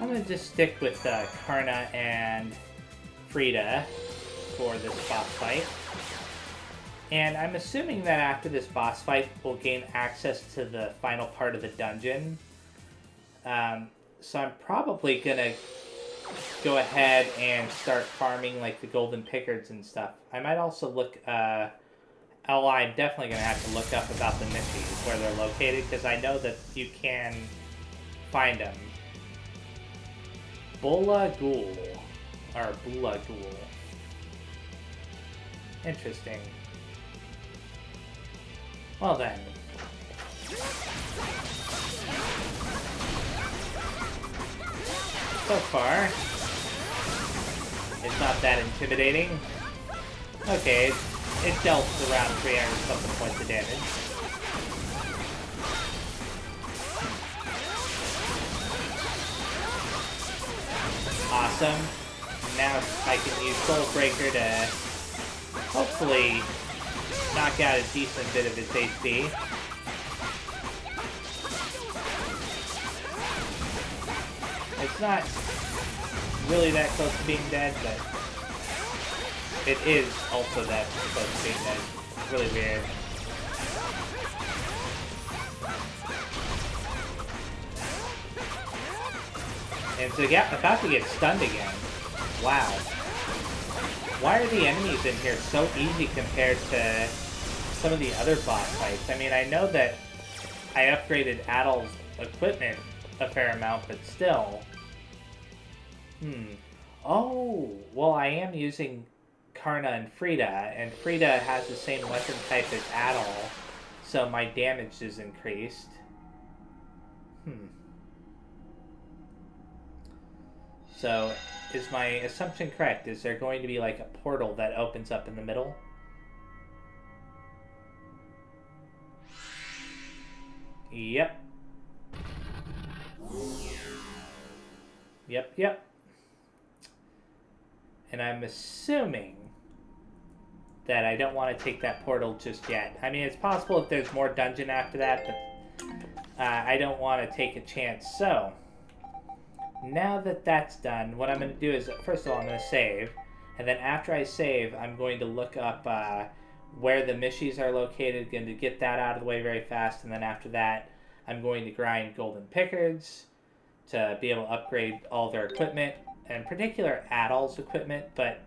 I'm gonna just stick with Karna and Frida for this boss fight. And I'm assuming that after this boss fight, we'll gain access to the final part of the dungeon. So I'm probably gonna go ahead and start farming like the golden pickards and stuff. I might also look, I'm definitely gonna have to look up about the missions, where they're located, because I know that you can find them. Bula Ghoul. Interesting. Well then. So far, it's not that intimidating. Okay, it dealt around 300 something points of damage. Awesome. Now I can use Soul Breaker to hopefully knock out a decent bit of its HP. It's not really that close to being dead, but it is also that close to being dead. It's really weird. And so yeah, about to get stunned again. Wow. Why are the enemies in here so easy compared to some of the other boss fights? I mean, I know that I upgraded Adel's equipment a fair amount, but still. Oh, well, I am using Karna and Frida, and Frida has the same weapon type as Adel, so my damage is increased. So, is my assumption correct? Is there going to be like a portal that opens up in the middle? Yep. Yep. And I'm assuming that I don't want to take that portal just yet. I mean, it's possible if there's more dungeon after that, but I don't want to take a chance. So, now that that's done, what I'm going to do is, first of all, I'm going to save. And then after I save, I'm going to look up where the mishies are located, going to get that out of the way very fast. And then after that, I'm going to grind golden pickards to be able to upgrade all their equipment, in particular Adel's equipment, but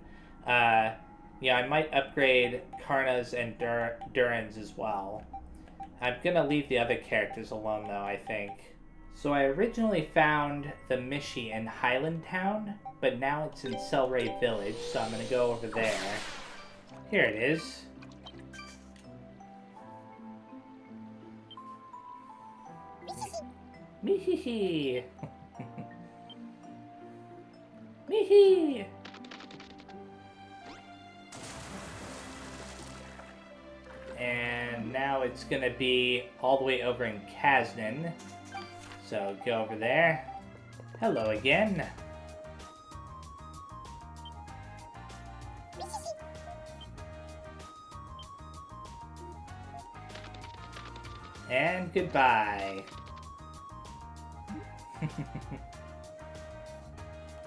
I might upgrade Karna's and Durin's as well. I'm going to leave the other characters alone, though, I think. So I originally found the Mishi in Highland Town, but now it's in Selray Village, so I'm going to go over there. Here it is. Mee-hee-hee! Mee-hee! And now it's going to be all the way over in Kaznan. So go over there. Hello again. And goodbye.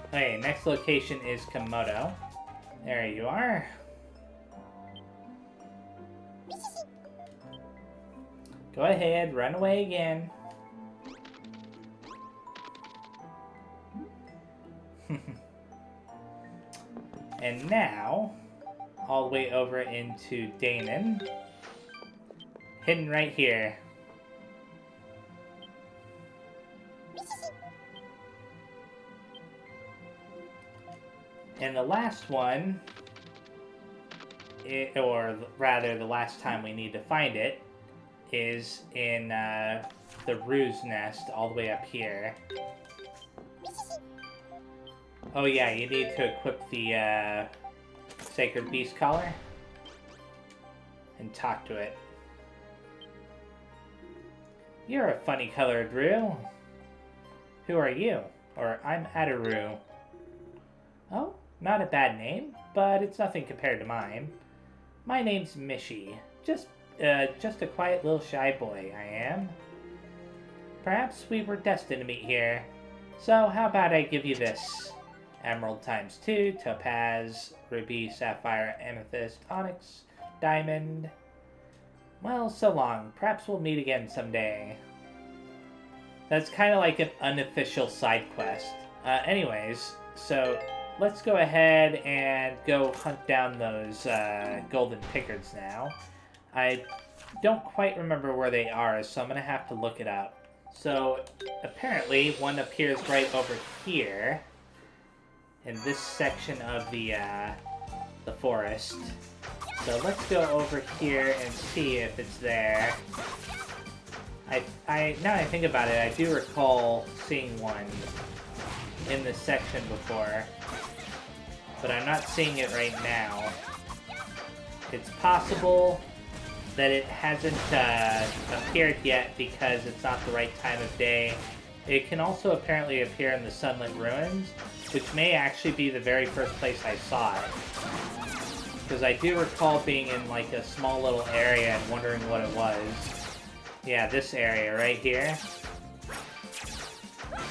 Okay, next location is Komodo. There you are. Go ahead, run away again. And now, all the way over into Danon. Hidden right here. And the last one, or rather the last time we need to find it, is in the Ruse Nest all the way up here. Oh yeah, you need to equip the Sacred Beast Collar and talk to it. You're a funny colored Rue. Who are you? Or I'm Adaru. Oh, not a bad name, but it's nothing compared to mine. My name's Mishy. Just a quiet little shy boy, I am. Perhaps we were destined to meet here. So how about I give you this? Emerald times 2, topaz, ruby, sapphire, amethyst, onyx, diamond. Well, so long. Perhaps we'll meet again someday. That's kind of like an unofficial side quest. Anyways, so let's go ahead and go hunt down those golden pickards now. I don't quite remember where they are, so I'm going to have to look it up. So apparently one appears right over here in this section of the forest. So let's go over here and see if it's there. Now I think about it, I do recall seeing one in this section before, but I'm not seeing it right now. It's possible that it hasn't appeared yet because it's not the right time of day. It can also apparently appear in the Sunlit Ruins, which may actually be the very first place I saw it. Because I do recall being in like a small little area and wondering what it was. Yeah, this area right here.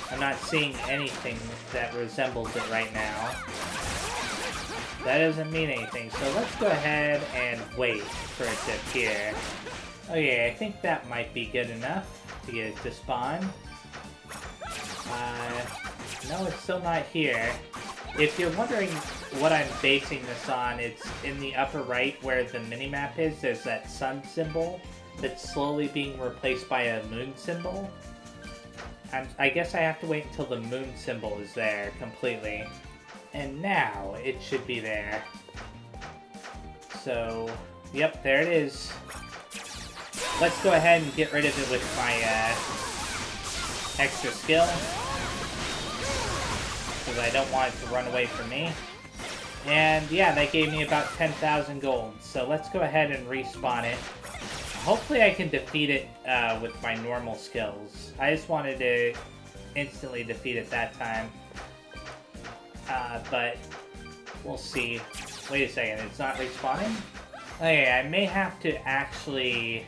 I'm not seeing anything that resembles it right now. That doesn't mean anything, so let's go ahead and wait for it to appear. Okay, I think that might be good enough to get it to spawn. No, it's still not here. If you're wondering what I'm basing this on, it's in the upper right where the minimap is. There's that sun symbol that's slowly being replaced by a moon symbol. I guess I have to wait until the moon symbol is there completely. And now it should be there. So, yep, there it is. Let's go ahead and get rid of it with my extra skill. Because I don't want it to run away from me. And yeah, that gave me about 10,000 gold. So let's go ahead and respawn it. Hopefully I can defeat it with my normal skills. I just wanted to instantly defeat it that time. But we'll see. Wait a second, it's not respawning? Okay, I may have to actually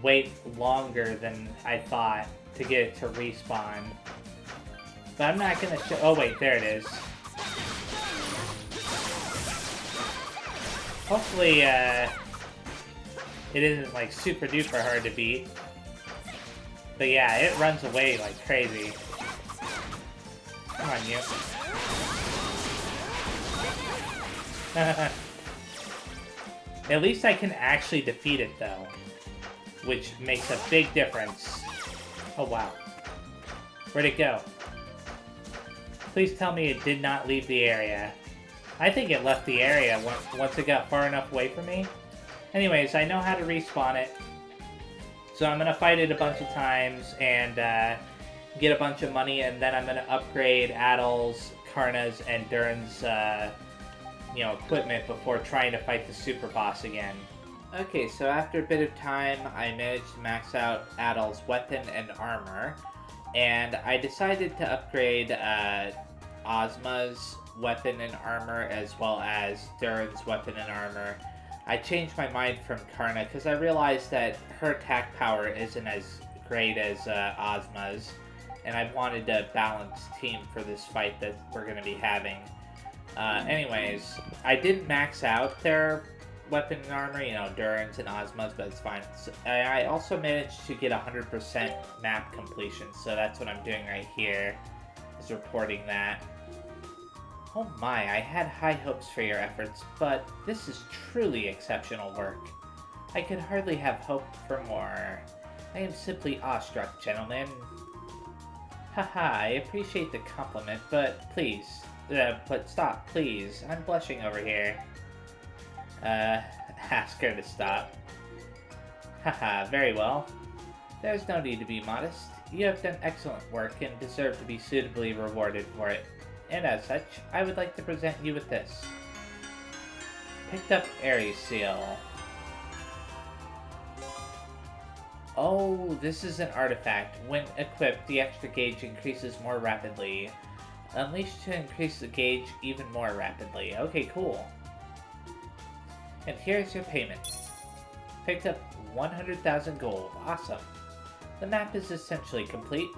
wait longer than I thought to get it to respawn. But I'm not gonna show— oh wait, there it is. Hopefully, it isn't like super duper hard to beat. But yeah, it runs away like crazy. Come on, you. At least I can actually defeat it though, which makes a big difference. Oh wow. Where'd it go? Please tell me it did not leave the area. I think it left the area once it got far enough away from me. Anyways, I know how to respawn it. So I'm gonna fight it a bunch of times and get a bunch of money, and then I'm gonna upgrade Adol's, Karna's, and Durin's equipment before trying to fight the super boss again. Okay, so after a bit of time, I managed to max out Adol's weapon and armor, and I decided to upgrade Ozma's weapon and armor as well as Durin's weapon and armor. I changed my mind from Karna because I realized that her attack power isn't as great as Ozma's, and I wanted a balanced team for this fight that we're going to be having. Anyways, I didn't max out their weapon and armor, Durin's and Ozma's, but it's fine. So, I also managed to get 100% map completion, so that's what I'm doing right here, is reporting that. Oh my, I had high hopes for your efforts, but this is truly exceptional work. I could hardly have hoped for more. I am simply awestruck, gentlemen. Haha, I appreciate the compliment, but please, but stop, please. I'm blushing over here. Ask her to stop. Haha, very well. There's no need to be modest. You have done excellent work and deserve to be suitably rewarded for it. And as such, I would like to present you with this. Picked up Aries Seal. Oh, this is an artifact. When equipped, the extra gauge increases more rapidly. Unleashed to increase the gauge even more rapidly. Okay, cool. And here's your payment. Picked up 100,000 gold. Awesome. The map is essentially complete.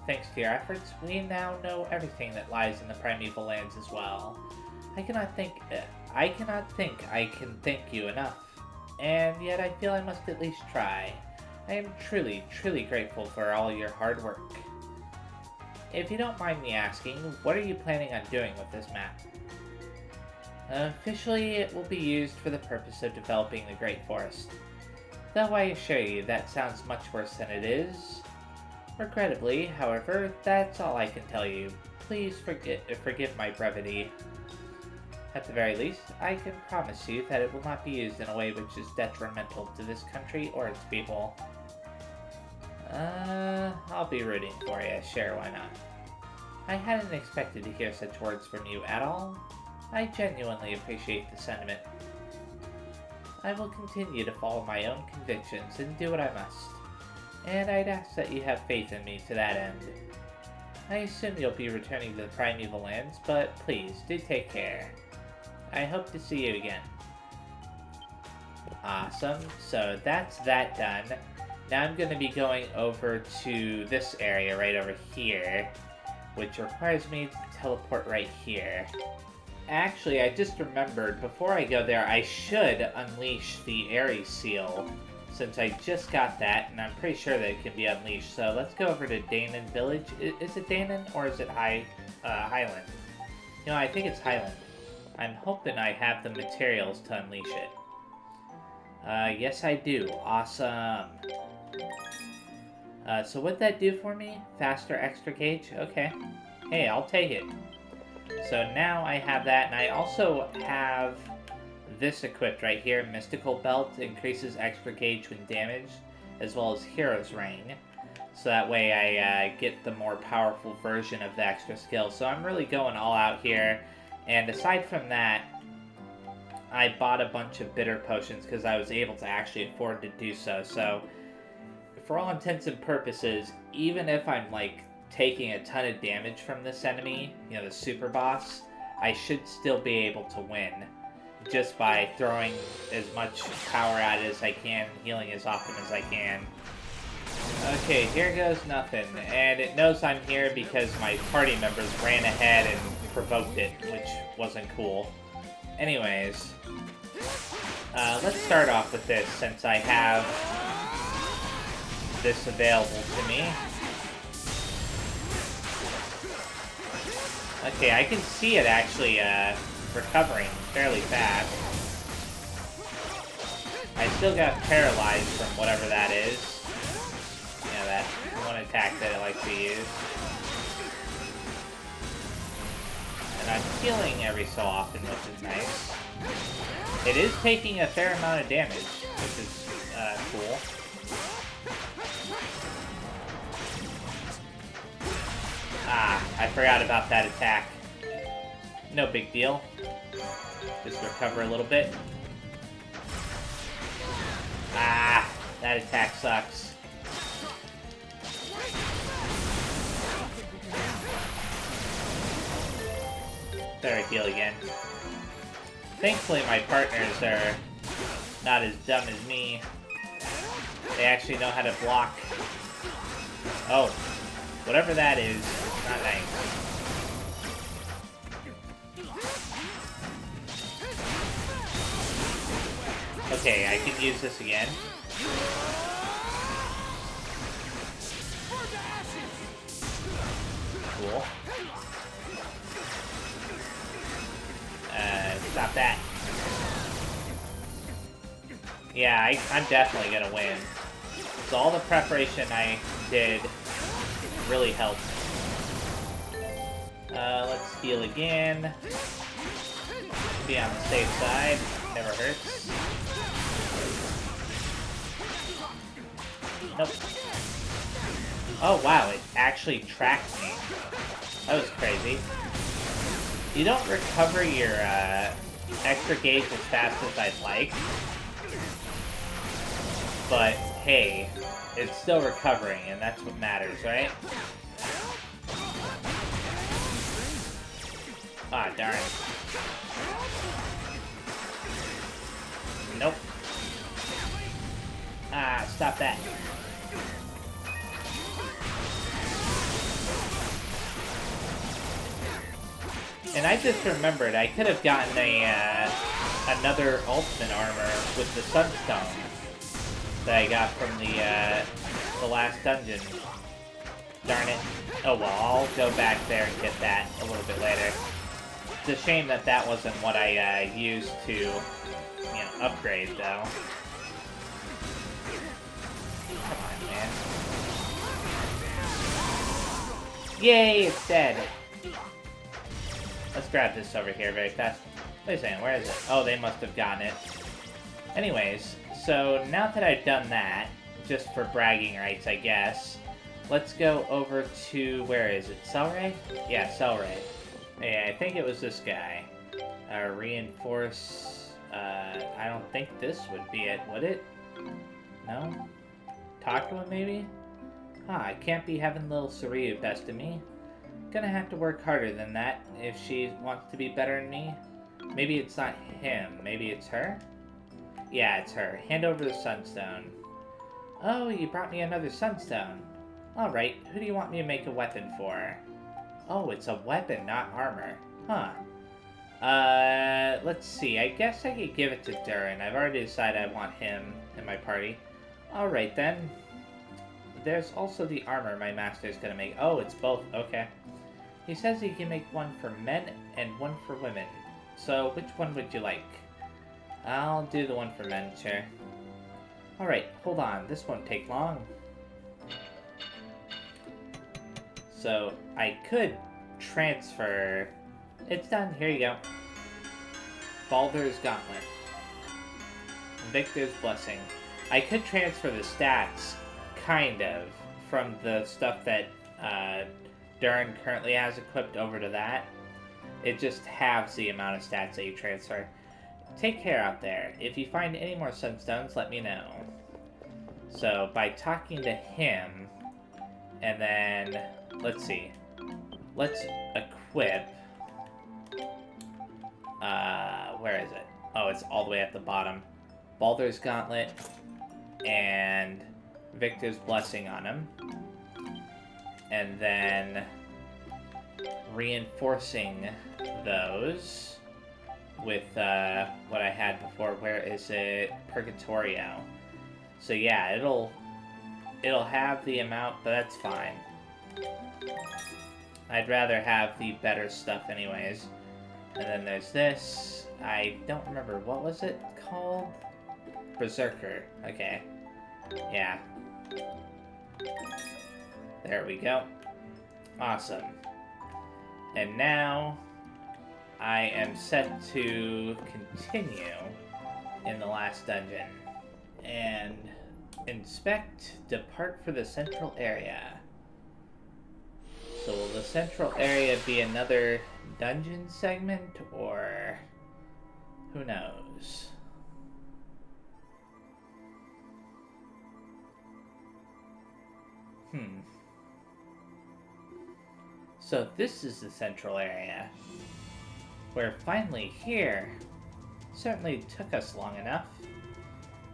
Thanks to your efforts, we now know everything that lies in the primeval lands as well. I cannot think I can thank you enough. And yet I feel I must at least try. I am truly, truly grateful for all your hard work. If you don't mind me asking, what are you planning on doing with this map? Officially, it will be used for the purpose of developing the Great Forest. Though I assure you, that sounds much worse than it is. Regrettably, however, that's all I can tell you. Please forgive my brevity. At the very least, I can promise you that it will not be used in a way which is detrimental to this country or its people. I'll be rooting for you, sure, why not? I hadn't expected to hear such words from you at all. I genuinely appreciate the sentiment. I will continue to follow my own convictions and do what I must. And I'd ask that you have faith in me to that end. I assume you'll be returning to the primeval lands, but please, do take care. I hope to see you again. Awesome, so that's that done. Now I'm going to be going over to this area right over here, which requires me to teleport right here. Actually, I just remembered, before I go there, I should unleash the Ares Seal, since I just got that, and I'm pretty sure that it can be unleashed. So let's go over to Danon Village. Is it Danon, or is it Highland? You know, I think it's Highland. I'm hoping I have the materials to unleash it. Yes I do. Awesome. So what'd that do for me? Faster extra gauge? Okay. Hey, I'll take it. So now I have that, and I also have this equipped right here. Mystical Belt increases extra gauge when damaged, as well as Hero's Ring. So that way I get the more powerful version of the extra skill. So I'm really going all out here. And aside from that, I bought a bunch of bitter potions because I was able to actually afford to do so. So for all intents and purposes, even if I'm like taking a ton of damage from this enemy, you know, the super boss, I should still be able to win just by throwing as much power at it as I can, healing as often as I can. Okay, here goes nothing, and it knows I'm here because my party members ran ahead and provoked it, which wasn't cool. Anyways, let's start off with this since I have this available to me. Okay, I can see it actually recovering fairly fast. I still got paralyzed from whatever that is. Yeah, that one attack that I like to use. And I'm healing every so often, which is nice. It is taking a fair amount of damage, which is cool. Ah, I forgot about that attack. No big deal. Just recover a little bit. Ah, that attack sucks. Better heal again. Thankfully, my partners are not as dumb as me. They actually know how to block. Oh, whatever that is, it's not nice. Okay, I can use this again. Cool. Stop that. Yeah, I'm definitely gonna win. So all the preparation I did really helped. Let's heal again. Be on the safe side. Never hurts. Nope. Oh wow, it actually tracked me. That was crazy. You don't recover your extra gauge as fast as I'd like. But hey, it's still recovering, and that's what matters, right? Ah, darn. Nope. Ah, stop that. And I just remembered I could have gotten a another ultimate armor with the Sunstone that I got from the last dungeon. Darn it. Oh well, I'll go back there and get that a little bit later. It's a shame that that wasn't what I used to, you know, upgrade though. Come on, man. Yay, it's dead. Let's grab this over here very fast. Wait a second, where is it? Oh, they must have gotten it. Anyways, so now that I've done that, just for bragging rights, I guess, let's go over to, where is it? Celray? Yeah, Celray. Yeah, I think it was this guy. Reinforce, I don't think this would be it, would it? No? Talk to him, maybe? I can't be having little Saryu besting me. Gonna have to work harder than that if she wants to be better than me. Maybe it's not him. Maybe it's her? Yeah, it's her. Hand over the Sunstone. Oh, you brought me another Sunstone. Alright, who do you want me to make a weapon for? Oh, it's a weapon, not armor. Huh. Let's see. I guess I could give it to Durin. I've already decided I want him in my party. Alright then. There's also the armor my master's gonna make. Oh, it's both. Okay. He says he can make one for men and one for women. So, which one would you like? I'll do the one for men, sure. Alright, hold on. This won't take long. So, I could transfer... It's done. Here you go. Baldur's Gauntlet. Victor's Blessing. I could transfer the stats, kind of, from the stuff that Durin currently has equipped over to that. It just halves the amount of stats that you transfer. Take care out there. If you find any more Sunstones, let me know. So, by talking to him, and then, let's see. Let's equip... where is it? Oh, it's all the way at the bottom. Baldur's Gauntlet and Victor's Blessing on him. And then reinforcing those with what I had before. Where is it? Purgatorio. So yeah, it'll have the amount, but that's fine. I'd rather have the better stuff anyways. And then there's this. I don't remember. What was it called? Berserker. Okay. Yeah. There we go. Awesome. And now I am set to continue in the last dungeon. And inspect, depart for the central area. So will the central area be another dungeon segment, or who knows? So this is the central area. We're finally here. Certainly took us long enough.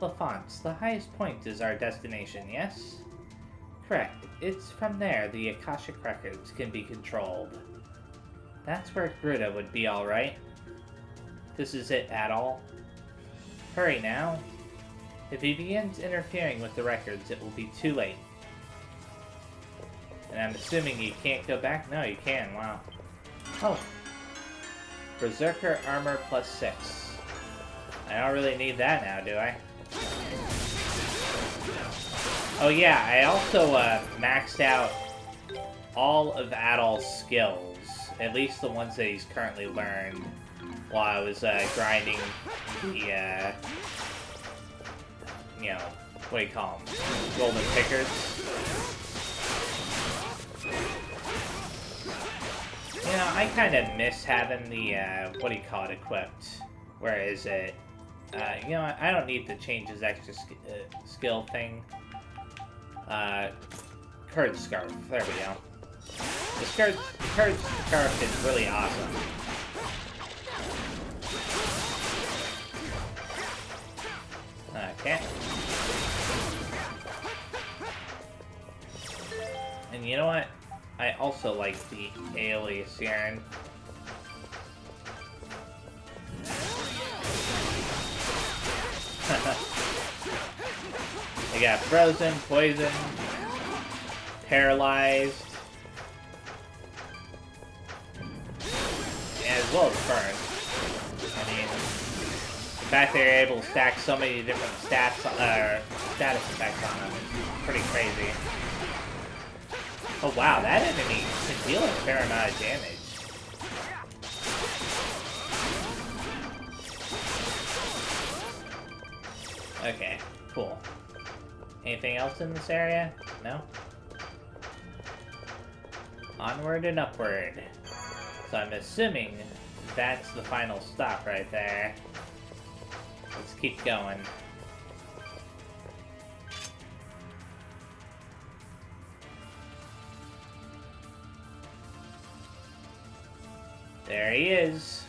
Lafont, the highest point is our destination, yes? Correct. It's from there the Akashic Records can be controlled. That's where Gruta would be, alright. This is it, Adol. Hurry now. If he begins interfering with the records, it will be too late. And I'm assuming you can't go back? No, you can. Wow. Oh. Berserker Armor plus 6. I don't really need that now, do I? Oh yeah, I also maxed out all of Adol's skills. At least the ones that he's currently learned while I was grinding the, you know, what do you call them? Golden Pickers. You know, I kind of miss having the, what do you call it, equipped. Where is it? You know, I don't need to change his extra skill thing. Courage Scarf. There we go. The Courage Scarf is really awesome. Okay. And you know what? I also like the alias yarn. They got frozen, poison, paralyzed, as well as burned. I mean, the fact they're able to stack so many different status effects on them is pretty crazy. Oh wow, that enemy can deal a fair amount of damage. Okay, cool. Anything else in this area? No? Onward and upward. So I'm assuming that's the final stop right there. Let's keep going. There he is.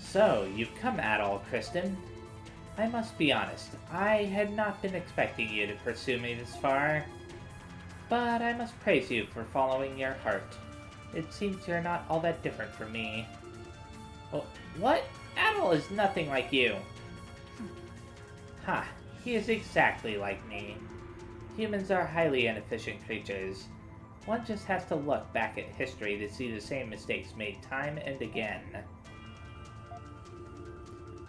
So, you've come at all, Kristen. I must be honest, I had not been expecting you to pursue me this far. But I must praise you for following your heart. It seems you're not all that different from me. Oh, what? Adol is nothing like you. Ha, he is exactly like me. Humans are highly inefficient creatures. One just has to look back at history to see the same mistakes made time and again.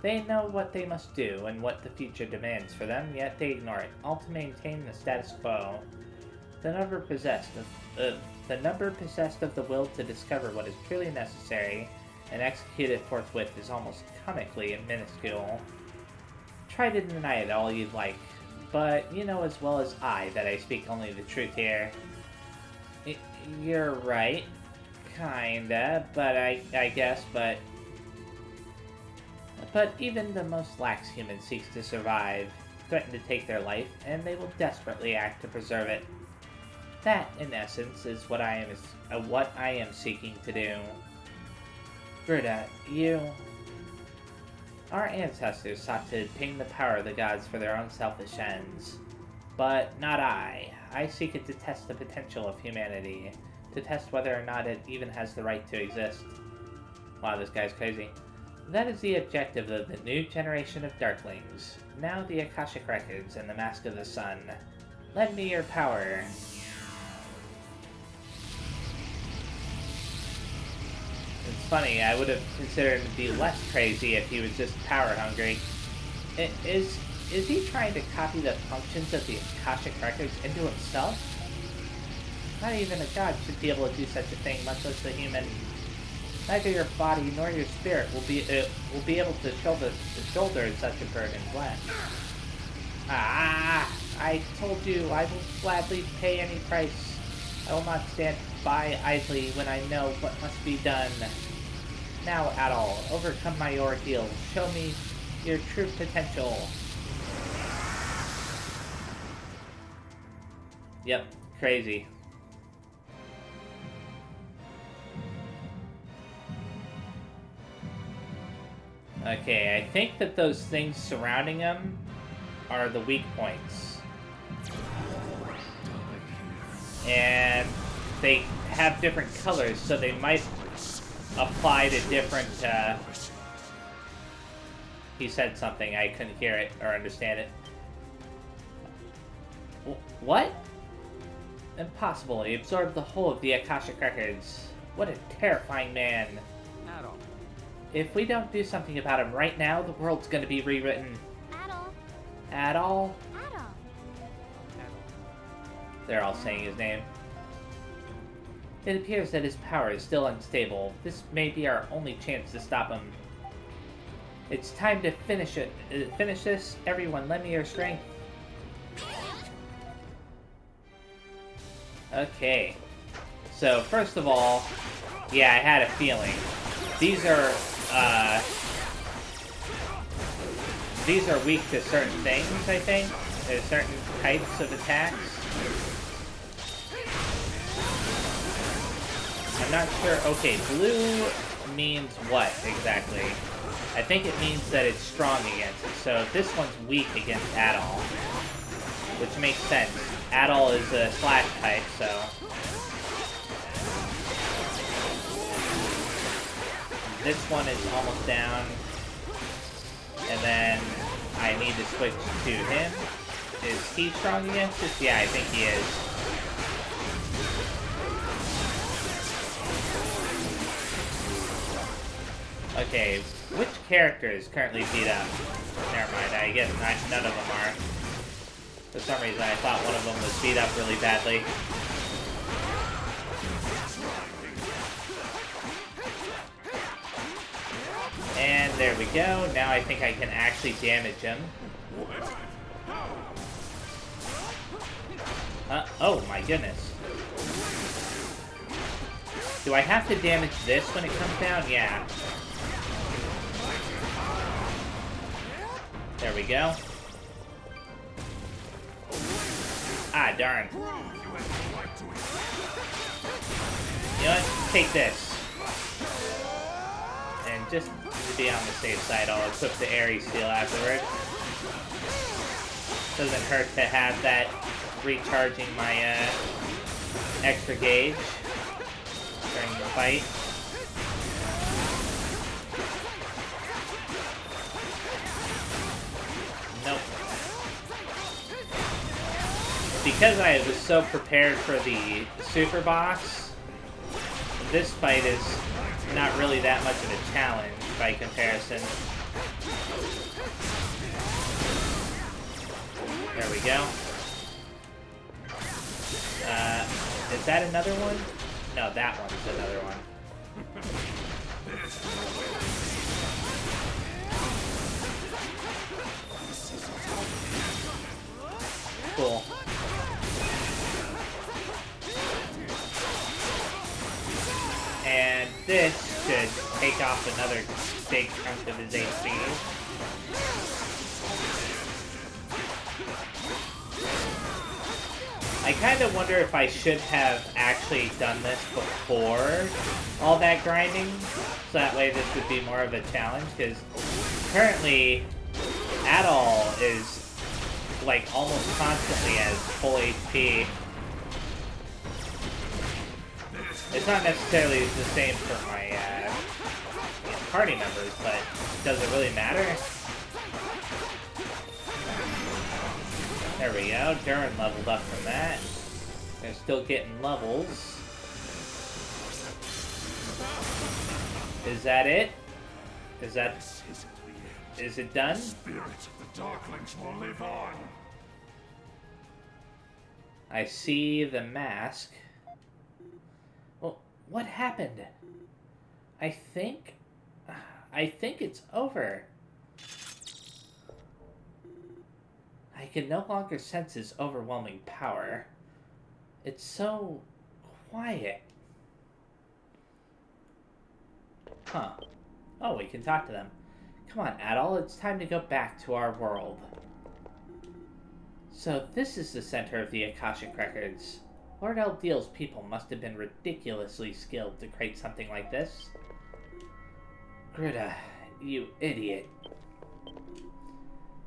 They know what they must do and what the future demands for them, yet they ignore it, all to maintain the status quo. The number possessed of the will to discover what is truly necessary and execute it forthwith is almost comically minuscule. Try to deny it all you'd like, but you know as well as I that I speak only the truth here. You're right. Kinda, but I guess, but even the most lax human seeks to survive, threaten to take their life, and they will desperately act to preserve it. That, in essence, is what I am seeking to do. Gerda, our ancestors sought to obtain the power of the gods for their own selfish ends. But not I. I seek it to test the potential of humanity, to test whether or not it even has the right to exist. Wow, this guy's crazy. That is the objective of the new generation of Darklings. Now the Akashic Records and the Mask of the Sun. Lend me your power. It's funny, I would have considered him to be less crazy if he was just power hungry. Is he trying to copy the functions of the Akashic Records into himself? Not even a god should be able to do such a thing, much less a human. Neither your body nor your spirit will be able to shoulder such a burden flesh. Ah! I told you, I will gladly pay any price. I will not stand by idly when I know what must be done. Now, Adol, overcome my ordeal. Show me your true potential. Yep, crazy. Okay, I think that those things surrounding him are the weak points. And they have different colors, so they might apply to different, He said something, I couldn't hear it or understand it. What? Impossible, he absorbed the whole of the Akashic Records. What a terrifying man. If we don't do something about him right now, the world's gonna be rewritten. Adol? They're all saying his name. It appears that his power is still unstable. This may be our only chance to stop him. It's time to finish it. Finish this. Everyone, lend me your strength. Okay. So, first of all, yeah, I had a feeling. These are weak to certain things, I think. There's certain types of attacks. I'm not sure. Okay, blue means what exactly? I think it means that it's strong against it. So this one's weak against Adol, which makes sense. Adol is a slash type, so... This one is almost down. And then I need to switch to him. Is he strong against this? Yeah, I think he is. Okay, which character is currently beat up? Never mind, I guess none of them are. For some reason, I thought one of them was beat up really badly. And there we go. Now I think I can actually damage him. Oh my goodness. Do I have to damage this when it comes down? Yeah. There we go. Ah, darn. You know what? Take this. And just to be on the safe side, I'll equip the Airy Seal afterward. Doesn't hurt to have that recharging my extra gauge during the fight. Nope. Because I was so prepared for the super boss, this fight is not really that much of a challenge by comparison. There we go. Is that another one? No, that one's another one. Cool. And this should take off another big chunk of his HP. I kind of wonder if I should have actually done this before all that grinding, so that way this would be more of a challenge, because currently Adol is like almost constantly at full HP. It's not necessarily the same for my party members, but does it really matter? There we go. Durin leveled up from that. They're still getting levels. Is that it? Is it done? Spirit of the Darklings will live on. I see the mask. Well, what happened? I think it's over. I can no longer sense his overwhelming power. It's so quiet. Huh. Oh, we can talk to them. Come on, Adol, it's time to go back to our world. So this is the center of the Akashic Records. Lord Eldiel's people must have been ridiculously skilled to create something like this. Greta, you idiot.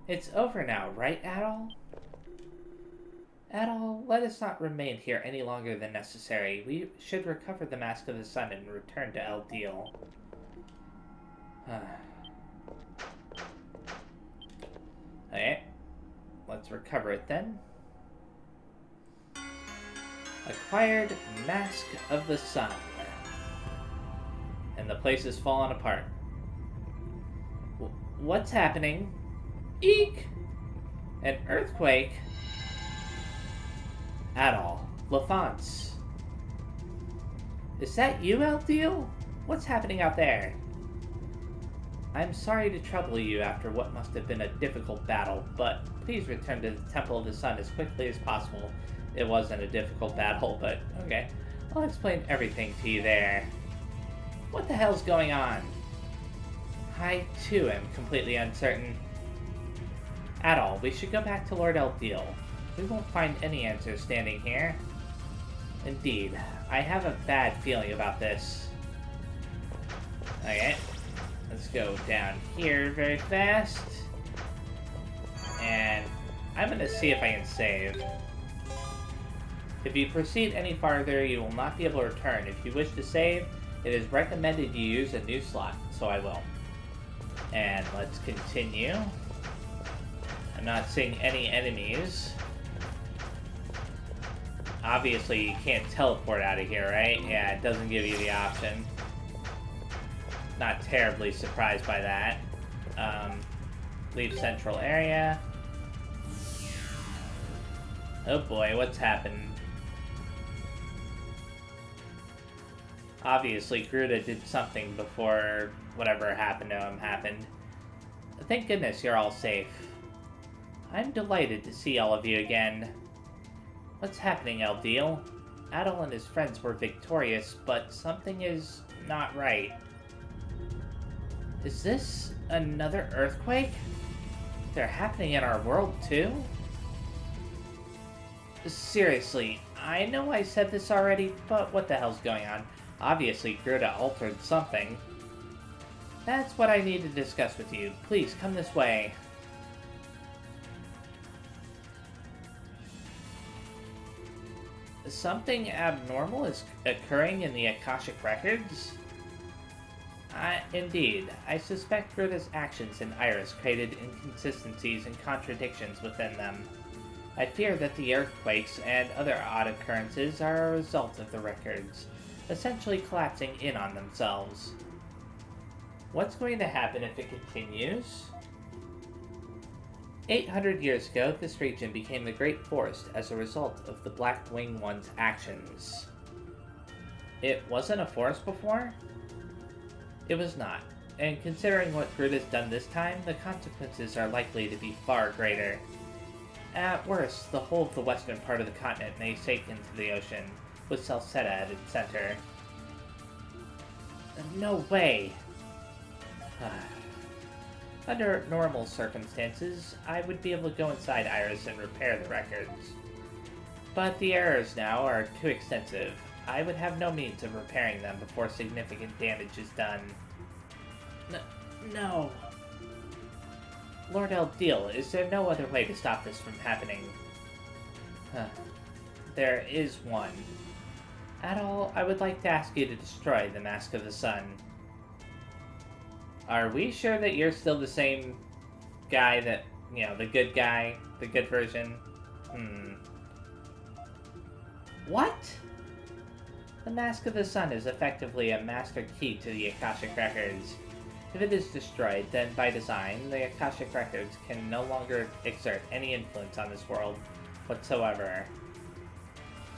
It's over now, right, Adol? Adol, let us not remain here any longer than necessary. We should recover the Mask of the Sun and return to Eldiel. Okay, let's recover it then. Acquired Mask of the Sun. And the place has fallen apart. What's happening? Eek! An earthquake? Adol, Lafance. Is that you, Eldiel? What's happening out there? I'm sorry to trouble you after what must have been a difficult battle, but please return to the Temple of the Sun as quickly as possible. It wasn't a difficult battle, but okay. I'll explain everything to you there. What the hell's going on? I, too, am completely uncertain. Adol, we should go back to Lord Eldiel. We won't find any answers standing here. Indeed, I have a bad feeling about this. Okay. let's go down here very fast. And I'm going to see if I can save. If you proceed any farther, you will not be able to return. If you wish to save, it is recommended you use a new slot, so I will. And let's continue. I'm not seeing any enemies. Obviously, you can't teleport out of here, right? Yeah, it doesn't give you the option. Not terribly surprised by that. Leave central area. Oh boy, what's happened? Obviously, Gruda did something before whatever happened to him happened. Thank goodness you're all safe. I'm delighted to see all of you again. What's happening, Eldeal? Adol and his friends were victorious, but something is not right. Is this another earthquake? They're happening in our world, too? Seriously, I know I said this already, but what the hell's going on? Obviously, Gruda altered something. That's what I need to discuss with you. Please, come this way. Something abnormal is occurring in the Akashic Records? Indeed. I suspect Gruda's actions in Iris created inconsistencies and contradictions within them. I fear that the earthquakes and other odd occurrences are a result of the records, essentially collapsing in on themselves. What's going to happen if it continues? 800 years ago, this region became the Great Forest as a result of the Black Wing One's actions. It wasn't a forest before? It was not, and considering what Gruda's done this time, the consequences are likely to be far greater. At worst, the whole of the western part of the continent may sink into the ocean, with Celceta at its center. No way! Under normal circumstances, I would be able to go inside Iris and repair the records. But the errors now are too extensive. I would have no means of repairing them before significant damage is done. No. Lord Eldeal, is there no other way to stop this from happening? There is one. Adol, I would like to ask you to destroy the Mask of the Sun. Are we sure that you're still the same guy that, you know, the good guy, the good version? What? The Mask of the Sun is effectively a master key to the Akashic Records. If it is destroyed, then by design, the Akashic Records can no longer exert any influence on this world whatsoever.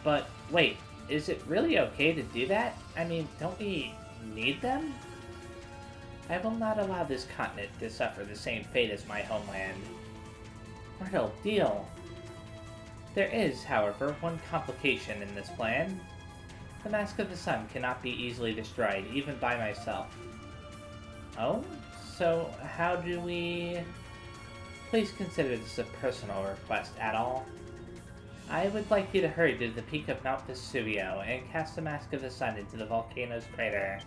But wait, is it really okay to do that? I mean, don't we need them? I will not allow this continent to suffer the same fate as my homeland. Mortal deal. There is, however, one complication in this plan. The Mask of the Sun cannot be easily destroyed, even by myself. Oh? So, how do we... Please consider this a personal request, Adol. I would like you to hurry to the peak of Mount Vesuvio and cast the Mask of the Sun into the volcano's crater.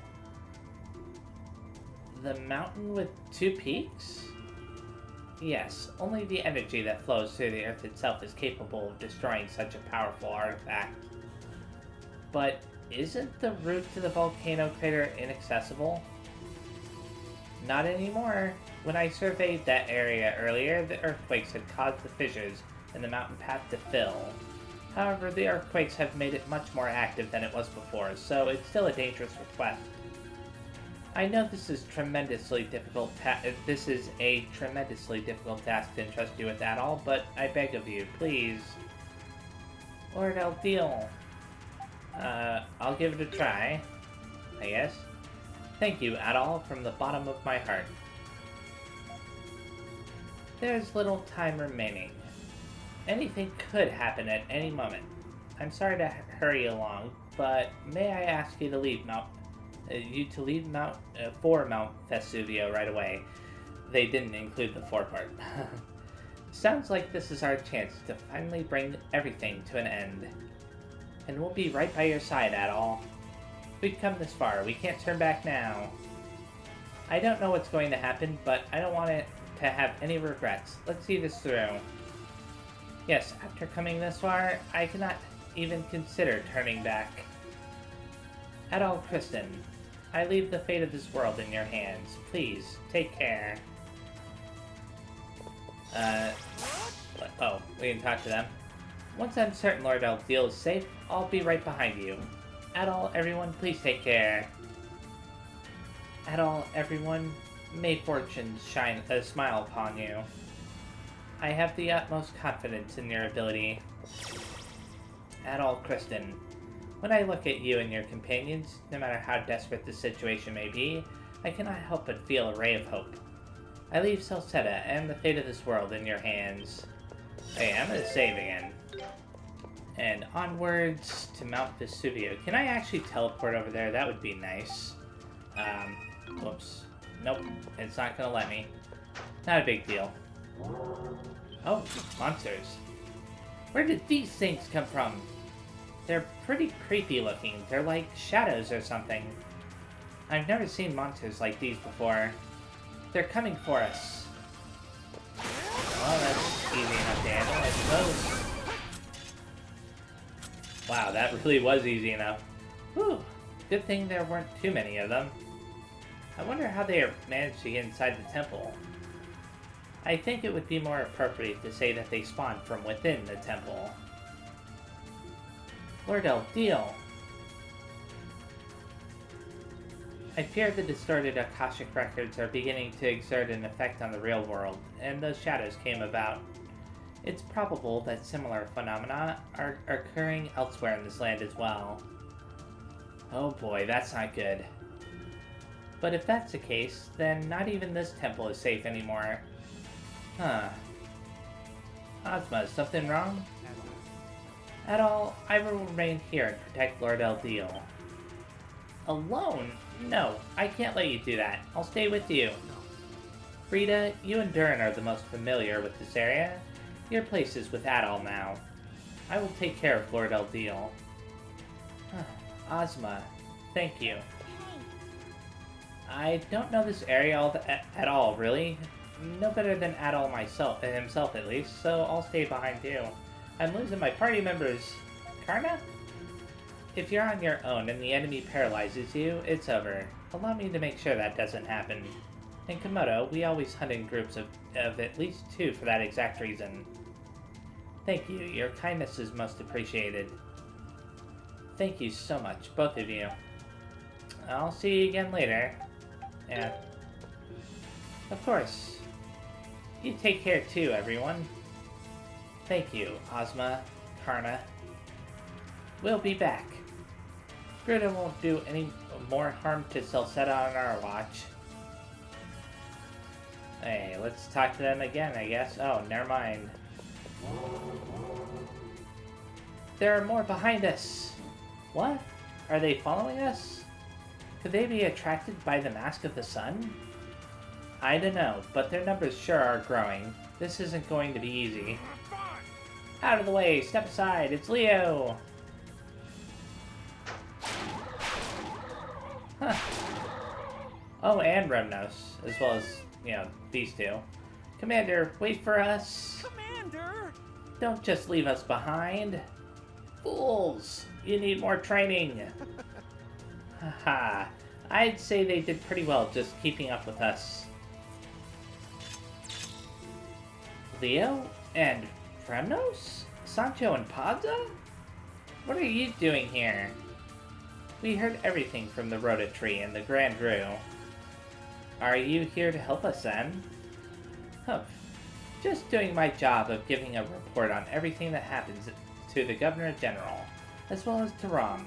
The mountain with two peaks? Yes, only the energy that flows through the Earth itself is capable of destroying such a powerful artifact. But isn't the route to the volcano crater inaccessible? Not anymore. When I surveyed that area earlier, the earthquakes had caused the fissures in the mountain path to fill. However, the earthquakes have made it much more active than it was before, so it's still a dangerous request. I know this is a tremendously difficult task to entrust you with, Adol, but I beg of you, please. Lord Eldeal. I'll give it a try, I guess. Thank you, Adol, from the bottom of my heart. There's little time remaining. Anything could happen at any moment. I'm sorry to hurry along, but may I ask you to leave for Mount Vesuvio right away. They didn't include the for part. Sounds like this is our chance to finally bring everything to an end. And we'll be right by your side, Adol. We've come this far. We can't turn back now. I don't know what's going to happen, but I don't want it to have any regrets. Let's see this through. Yes, after coming this far, I cannot even consider turning back. At all, Kristen, I leave the fate of this world in your hands. Please, take care. Oh, we can talk to them. Once I'm certain Lord Elfdeal is safe, I'll be right behind you. At all, everyone, please take care. At all, everyone, may fortune smile upon you. I have the utmost confidence in your ability. At all, Kristen, when I look at you and your companions, no matter how desperate the situation may be, I cannot help but feel a ray of hope. I leave Celceta and the fate of this world in your hands. Hey, I'm gonna save again. And onwards to Mount Vesuvio. Can I actually teleport over there? That would be nice. Whoops. Nope, it's not gonna let me. Not a big deal. Oh, monsters. Where did these things come from? They're pretty creepy looking. They're like shadows or something. I've never seen monsters like these before. They're coming for us. Well, that's easy enough to handle, I suppose. Wow, that really was easy enough. Whew. Good thing there weren't too many of them. I wonder how they managed to get inside the temple. I think it would be more appropriate to say that they spawned from within the temple. Lord Elfdeal. I fear the distorted Akashic records are beginning to exert an effect on the real world, and those shadows came about. It's probable that similar phenomena are occurring elsewhere in this land as well. Oh boy, that's not good. But if that's the case, then not even this temple is safe anymore. Huh. Ozma, is something wrong? At all, I will remain here and protect Lord Elfdeal. Alone? No, I can't let you do that. I'll stay with you. Frida, you and Durin are the most familiar with this area. Your place is with Adol now. I will take care of Lord Elfdeal. Ozma, thank you. I don't know this area at all, really. No better than Adol himself at least, so I'll stay behind too. I'm losing my party members. Karna? If you're on your own and the enemy paralyzes you, it's over. Allow me to make sure that doesn't happen. In Komodo, we always hunt in groups of at least 2 for that exact reason. Thank you. Your kindness is most appreciated. Thank you so much, both of you. I'll see you again later. Yeah. Of course. You take care too, everyone. Thank you, Ozma, Karna. We'll be back. Greta won't do any more harm to Celceta on our watch. Hey, let's talk to them again, I guess. Oh, never mind. There are more behind us. What? Are they following us? Could they be attracted by the Mask of the Sun? I don't know, but their numbers sure are growing. This isn't going to be easy. Out of the way! Step aside! It's Leo! Huh. Oh, and Remnos, as well as, these 2. Commander, wait for us! Commander! Don't just leave us behind! Fools! You need more training! Haha, I'd say they did pretty well just keeping up with us. Leo? And Remnos? Sancho and Padza? What are you doing here? We heard everything from the Rhoda Tree and the Grand Rue. Are you here to help us then? Humph. Just doing my job of giving a report on everything that happens to the Governor General, as well as to Rom.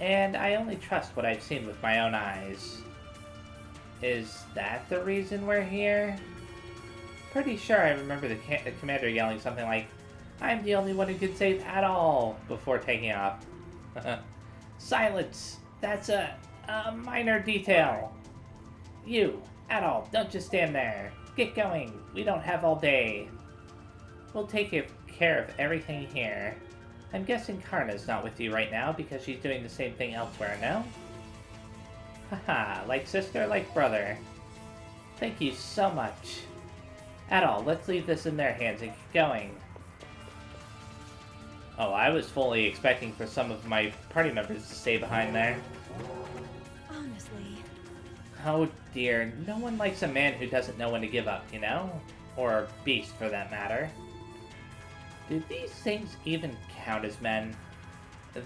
And I only trust what I've seen with my own eyes. Is that the reason we're here? Pretty sure I remember the commander yelling something like, "I'm the only one who can save Adol," before taking off. Silence! That's a minor detail. You, Adol, don't just stand there. Get going. We don't have all day. We'll take care of everything here. I'm guessing Karna's not with you right now because she's doing the same thing elsewhere, no? Haha, like sister, like brother. Thank you so much. Adol, let's leave this in their hands and keep going. Oh, I was fully expecting for some of my party members to stay behind there. Honestly. Oh dear, no one likes a man who doesn't know when to give up, you know? Or a beast, for that matter. Do these things even count as men?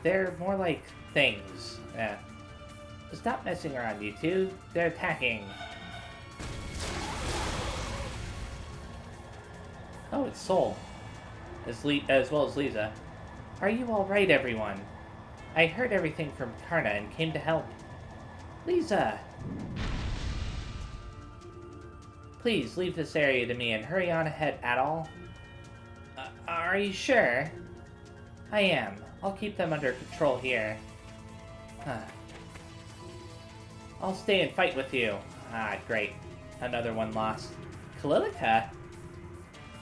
They're more like things. Stop messing around, you two. They're attacking. Oh, it's Sol. As well as Lisa. Are you alright, everyone? I heard everything from Karna and came to help. Lisa! Please, leave this area to me and hurry on ahead, Adol. Are you sure? I am. I'll keep them under control here. I'll stay and fight with you. Ah, great. Another one lost. Kalilika?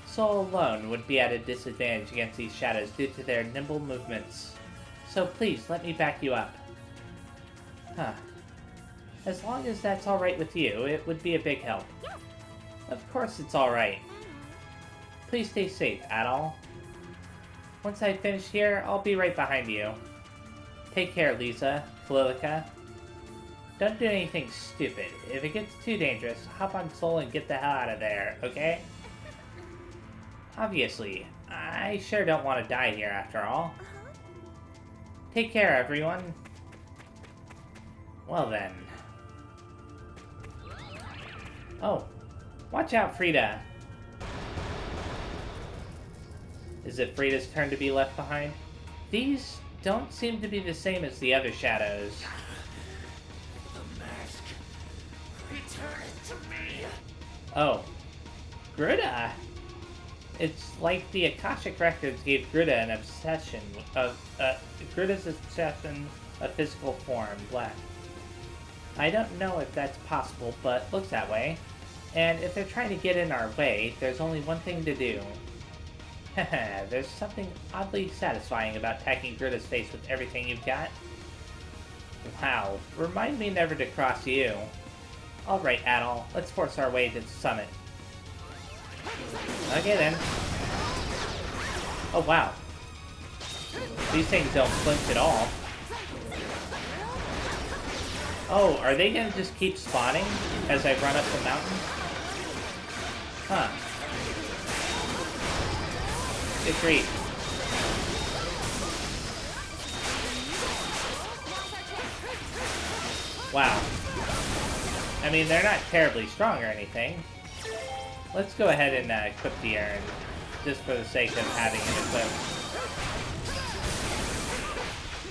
Sol alone would be at a disadvantage against these shadows due to their nimble movements. So please, let me back you up. As long as that's alright with you, it would be a big help. Of course it's alright. Please stay safe, Adol. Once I finish here, I'll be right behind you. Take care, Lisa, Kalilika. Don't do anything stupid. If it gets too dangerous, hop on Sol and get the hell out of there, okay? Obviously, I sure don't want to die here after all. Take care, everyone. Well then. Oh, watch out, Frida. Is it Frida's turn to be left behind? These don't seem to be the same as the other shadows. The mask. Return it to me. Oh, Gruda. It's like the Akashic Records gave Gruda an obsession of Gruda's obsession of physical form. Black. I don't know if that's possible, but looks that way. And if they're trying to get in our way, there's only one thing to do. Haha, there's something oddly satisfying about attacking Gruda's face with everything you've got. Wow, remind me never to cross you. Alright, Adol, let's force our way to the summit. Okay then. Oh wow. These things don't flinch at all. Oh, are they gonna just keep spawning as I run up the mountain? Huh. Good grief. Wow. I mean, they're not terribly strong or anything. Let's go ahead and equip the urn, just for the sake of having it equipped.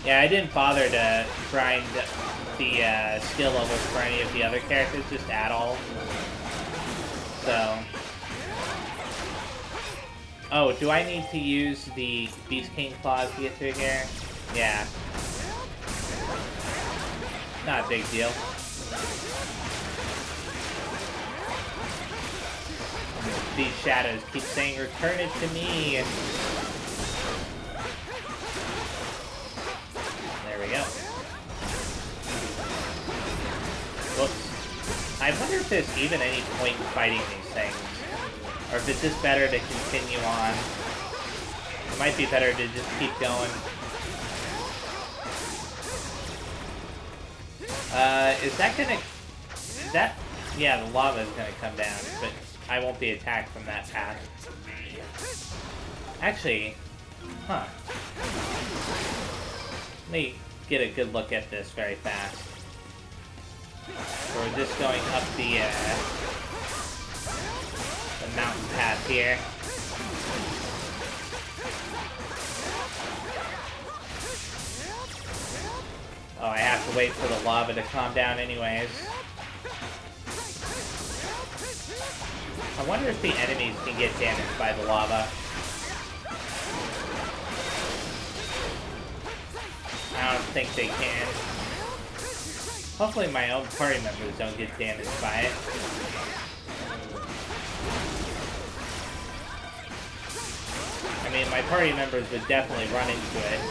Yeah, I didn't bother to grind the skill levels for any of the other characters, just Adol. So... Oh, do I need to use the Beast King claws to get through here? Yeah. Not a big deal. These shadows keep saying, return it to me! And... There we go. Whoops. I wonder if there's even any point in fighting these things. Or if it's just better to continue on. It might be better to just keep going. Is that gonna... Is that... Yeah, the lava is gonna come down, but I won't be attacked from that path. Actually... Huh. Let me get a good look at this very fast. So we're just going up the mountain path here. Oh, I have to wait for the lava to calm down anyways. I wonder if the enemies can get damaged by the lava. I don't think they can. Hopefully my own party members don't get damaged by it. I mean, my party members would definitely run into it.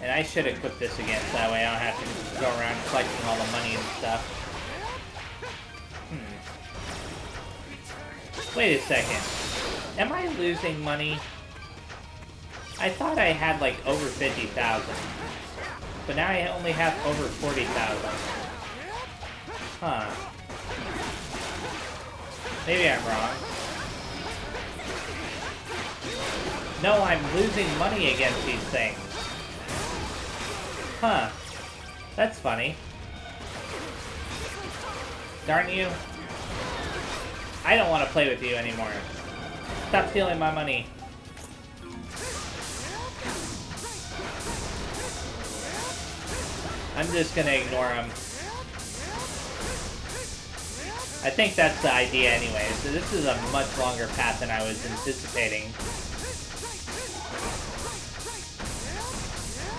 And I should equip this again, so that way I don't have to go around collecting all the money and stuff. Wait a second. Am I losing money? I thought I had like over 50,000. But now I only have over 40,000. Huh. Maybe I'm wrong. No, I'm losing money against these things. Huh. That's funny. Darn you. I don't want to play with you anymore. Stop stealing my money. I'm just gonna ignore him. I think that's the idea anyway. So this is a much longer path than I was anticipating.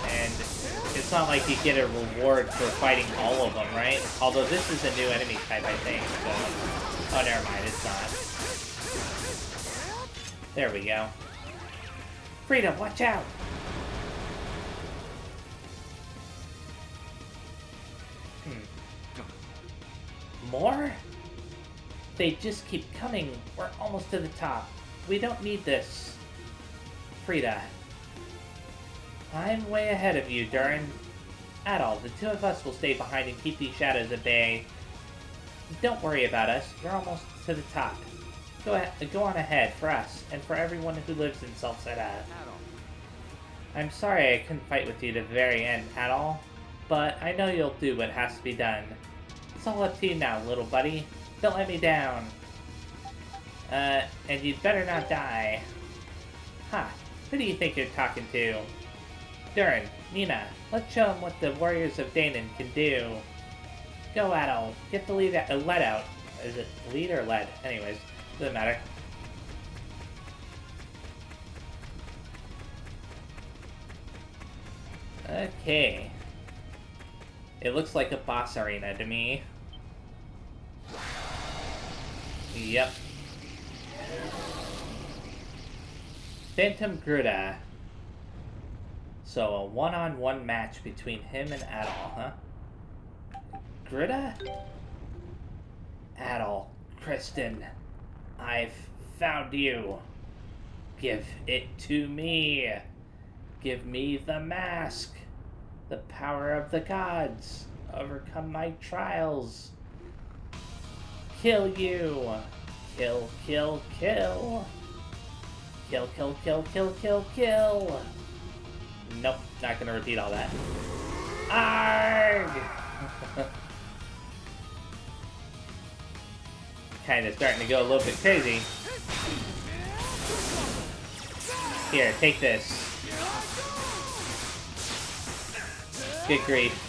And it's not like you get a reward for fighting all of them, right? Although this is a new enemy type, I think. So... oh, never mind, it's not. There we go. Frida, watch out! More? They just keep coming. We're almost to the top. We don't need this. Frida. I'm way ahead of you, Durin. Adol, the two of us will stay behind and keep these shadows at bay. Don't worry about us. You're almost to the top. Go on ahead for us and for everyone who lives in Celceta. I'm sorry I couldn't fight with you to the very end, Adol, but I know you'll do what has to be done. It's all up to you now, little buddy. Don't let me down. And you'd better not die. Ha! Who do you think you're talking to? Durin, Nina, let's show them what the warriors of Danon can do. Go, Adol. Get the lead out. Is it lead or lead? Anyways, doesn't matter. Okay. It looks like a boss arena to me. Yep. Phantom Gruda. So a one-on-one match between him and Adol, huh? Gruda? Adol, Kristen, I've found you. Give it to me. Give me the mask. The power of the gods. Overcome my trials. Kill you. Kill, kill, kill. Kill, kill, kill, kill, kill, kill. Nope, not gonna repeat all that. Arg! Kinda starting to go a little bit crazy. Here, take this. Good grief.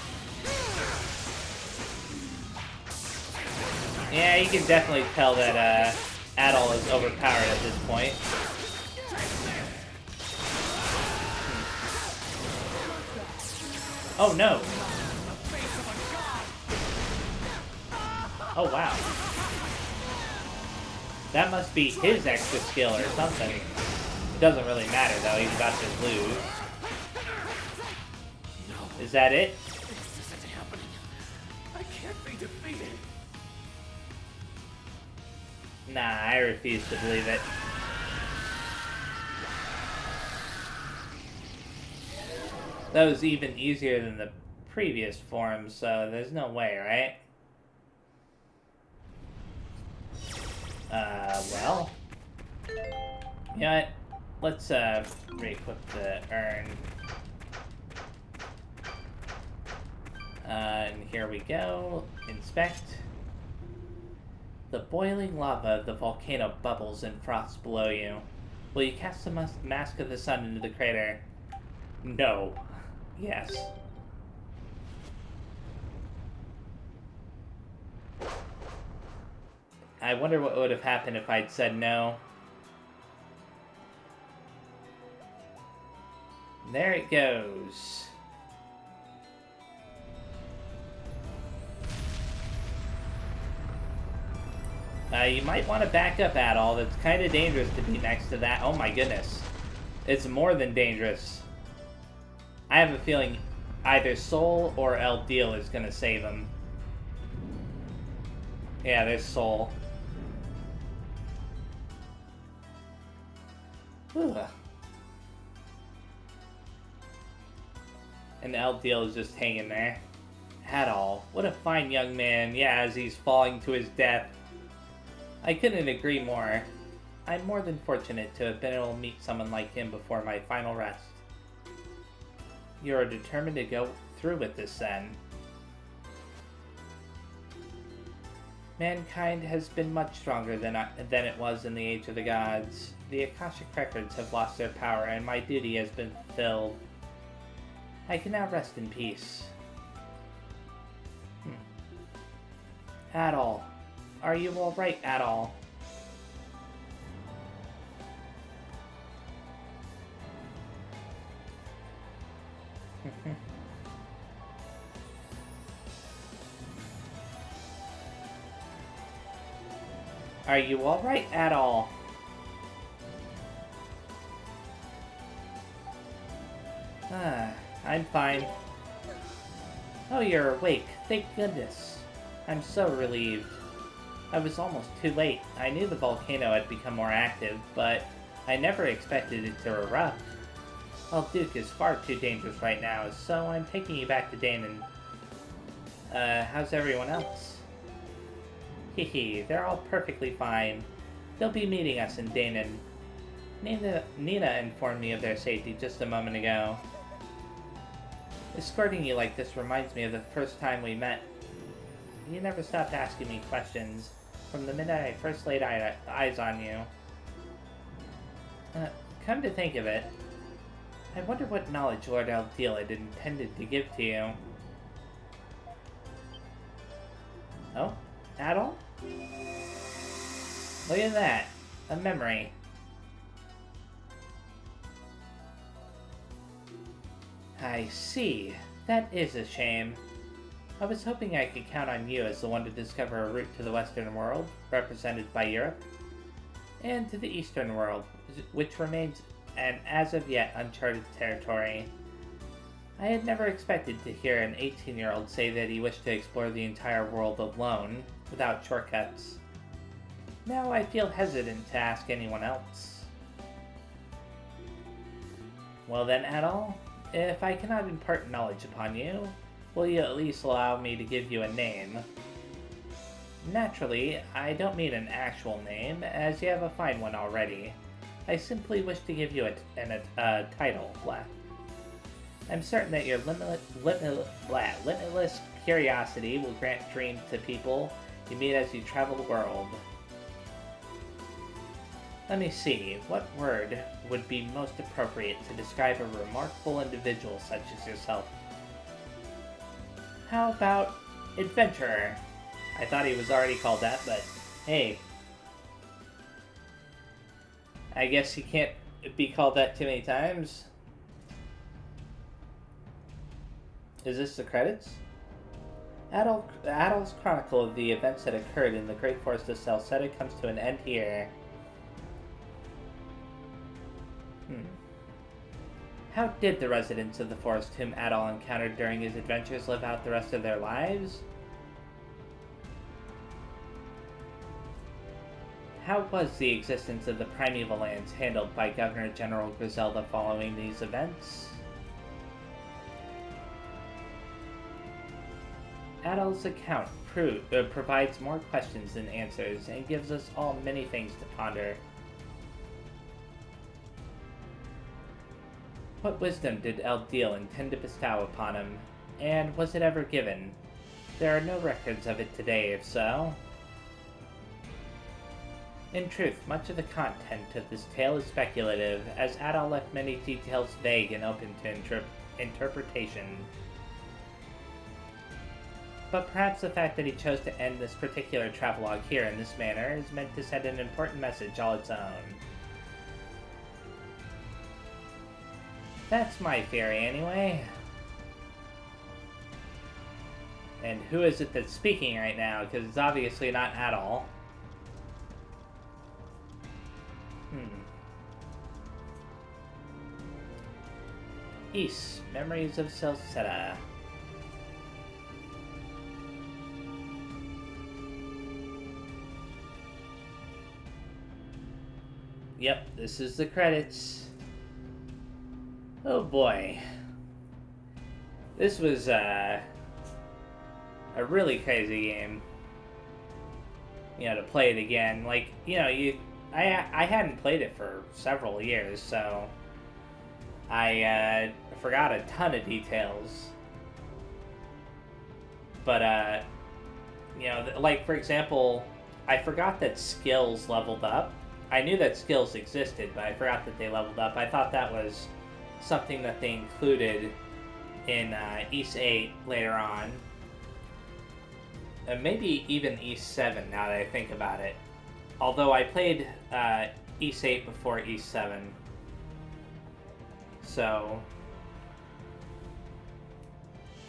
Yeah, you can definitely tell that Adol is overpowered at this point. Oh no! Oh wow. That must be his extra skill or something. It doesn't really matter though, he's about to lose. Is that it? This isn't happening. I can't be defeated. Nah, I refuse to believe it. That was even easier than the previous form, so there's no way, right? Well. You know what? Let's, re-equip the urn. And here we go. Inspect. The boiling lava of the volcano bubbles and froths below you. Will you cast the mask of the sun into the crater? No. Yes. I wonder what would have happened if I'd said no. There it goes. You might want to back up, Adol. It's kind of dangerous to be next to that. Oh my goodness. It's more than dangerous. I have a feeling either Soul or El Deal is gonna save him. Yeah, there's Soul. Ugh. And El Deal is just hanging there. At all. What a fine young man, yeah, as he's falling to his death. I couldn't agree more. I'm more than fortunate to have been able to meet someone like him before my final rest. You're determined to go through with this, then? Mankind has been much stronger than it was in the Age of the Gods. The Akashic Records have lost their power, and my duty has been fulfilled. I can now rest in peace. Adol. Are you alright, Adol? Are you alright, Adol? I'm fine. Oh, you're awake. Thank goodness. I'm so relieved. I was almost too late. I knew the volcano had become more active, but I never expected it to erupt. Well, Duke is far too dangerous right now, so I'm taking you back to Danon. How's everyone else? Hehe, they're all perfectly fine. They'll be meeting us in Danon. Nina informed me of their safety just a moment ago. Escorting you like this reminds me of the first time we met. You never stopped asking me questions, from the minute I first laid eyes on you. Come to think of it, I wonder what knowledge Lord Eldeal had intended to give to you. Oh? Adol? Look at that. A memory. I see. That is a shame. I was hoping I could count on you as the one to discover a route to the Western world, represented by Europe, and to the Eastern world, which remains an as of yet uncharted territory. I had never expected to hear an 18-year-old say that he wished to explore the entire world alone, without shortcuts. Now I feel hesitant to ask anyone else. Well then, Adol, if I cannot impart knowledge upon you, will you at least allow me to give you a name? Naturally, I don't mean an actual name, as you have a fine one already. I simply wish to give you a title. I'm certain that your limitless curiosity will grant dreams to people you meet as you travel the world. Let me see, what word would be most appropriate to describe a remarkable individual such as yourself? How about adventurer? I thought he was already called that, but hey. I guess he can't be called that too many times. Is this the credits? Adol's chronicle of the events that occurred in the Great Forest of Celceta comes to an end here. How did the residents of the forest whom Adol encountered during his adventures live out the rest of their lives? How was the existence of the primeval lands handled by Governor General Griselda following these events? Adol's account provides more questions than answers and gives us all many things to ponder. What wisdom did Eldeal intend to bestow upon him, and was it ever given? There are no records of it today, if so. In truth, much of the content of this tale is speculative, as Adol left many details vague and open to interpretation. But perhaps the fact that he chose to end this particular travelogue here in this manner is meant to send an important message all its own. That's my theory, anyway. And who is it that's speaking right now? Because it's obviously not Adol. East, Memories of Celceta. Yep, this is the credits. Oh boy. This was a really crazy game. To play it again. Like, I hadn't played it for several years, so I forgot a ton of details. But, like, for example, I forgot that skills leveled up. I knew that skills existed, but I forgot that they leveled up. I thought that was something that they included in East 8 later on. And maybe even East 7, now that I think about it. Although I played East 8 before East 7. So,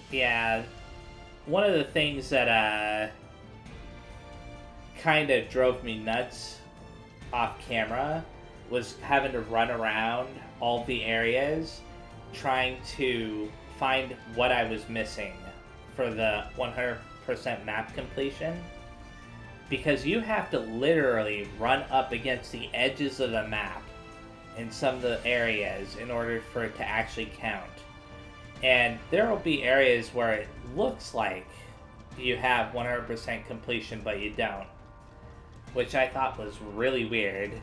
yeah. One of the things that kind of drove me nuts off camera was having to run around all the areas trying to find what I was missing for the 100% map completion, because you have to literally run up against the edges of the map in some of the areas in order for it to actually count. And there will be areas where it looks like you have 100% completion but you don't, which I thought was really weird.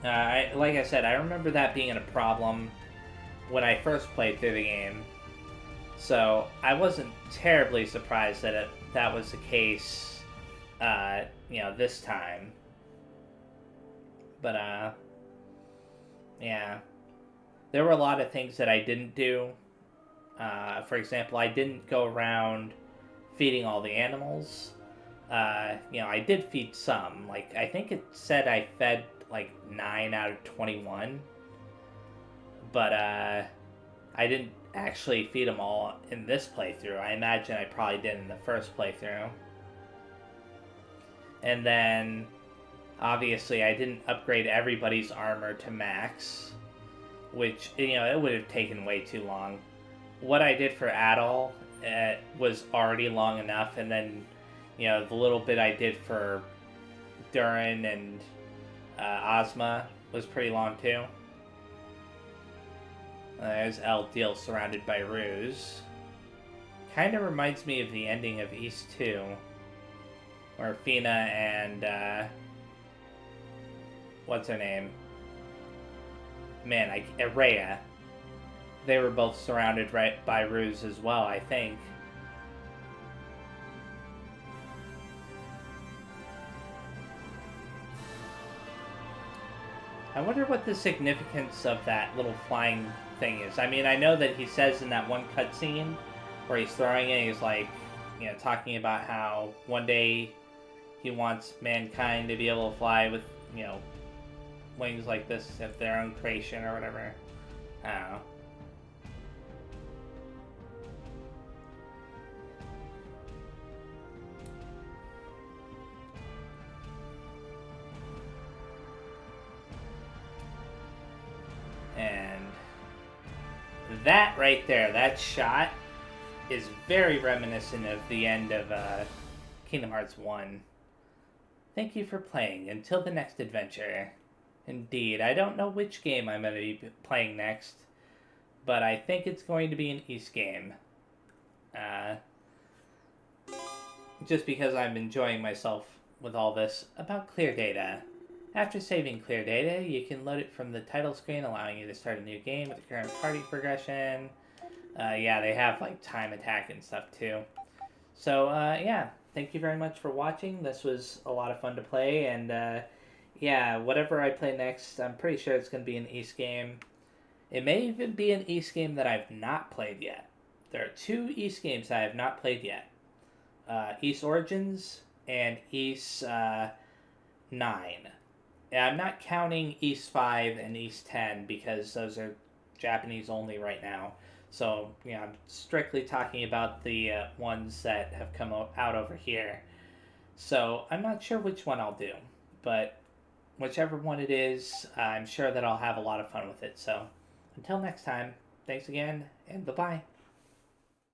Like I said, I remember that being a problem when I first played through the game, so I wasn't terribly surprised that that was the case, this time. But, yeah. There were a lot of things that I didn't do. For example, I didn't go around feeding all the animals. I did feed some. Like, I think it said I fed, 9 out of 21. But, I didn't actually feed them all in this playthrough. I imagine I probably did in the first playthrough. And then, obviously, I didn't upgrade everybody's armor to max, which, it would have taken way too long. What I did for Adol was already long enough, and then, the little bit I did for Durin and Ozma was pretty long too. There's Eldiel surrounded by Ruse. Kind of reminds me of the ending of East 2, where Fina and, what's her name? Man, Rhea. They were both surrounded by Ruse as well, I think. I wonder what the significance of that little flying thing is. I mean, I know that he says in that one cutscene where he's throwing it, he's like, talking about how one day he wants mankind to be able to fly with, wings like this of their own creation or whatever. I don't know. And that right there, that shot, is very reminiscent of the end of Kingdom Hearts 1. Thank you for playing. Until the next adventure. Indeed, I don't know which game I'm going to be playing next, but I think it's going to be an East game. Just because I'm enjoying myself with all this about clear data. After saving clear data, you can load it from the title screen, allowing you to start a new game with the current party progression. Yeah, they have time attack and stuff too. So yeah, thank you very much for watching. This was a lot of fun to play, and yeah, whatever I play next, I'm pretty sure it's going to be an East game. It may even be an East game that I've not played yet. There are 2 East games I have not played yet. East Origins and East 9. Yeah, I'm not counting East 5 and East 10 because those are Japanese only right now. So, I'm strictly talking about the ones that have come out over here. So, I'm not sure which one I'll do. But whichever one it is, I'm sure that I'll have a lot of fun with it. So, until next time. Thanks again, and bye-bye.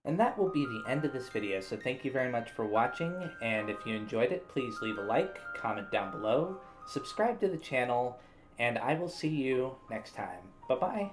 And that will be the end of this video, so thank you very much for watching, and if you enjoyed it, please leave a like, comment down below, subscribe to the channel, and I will see you next time. Bye-bye.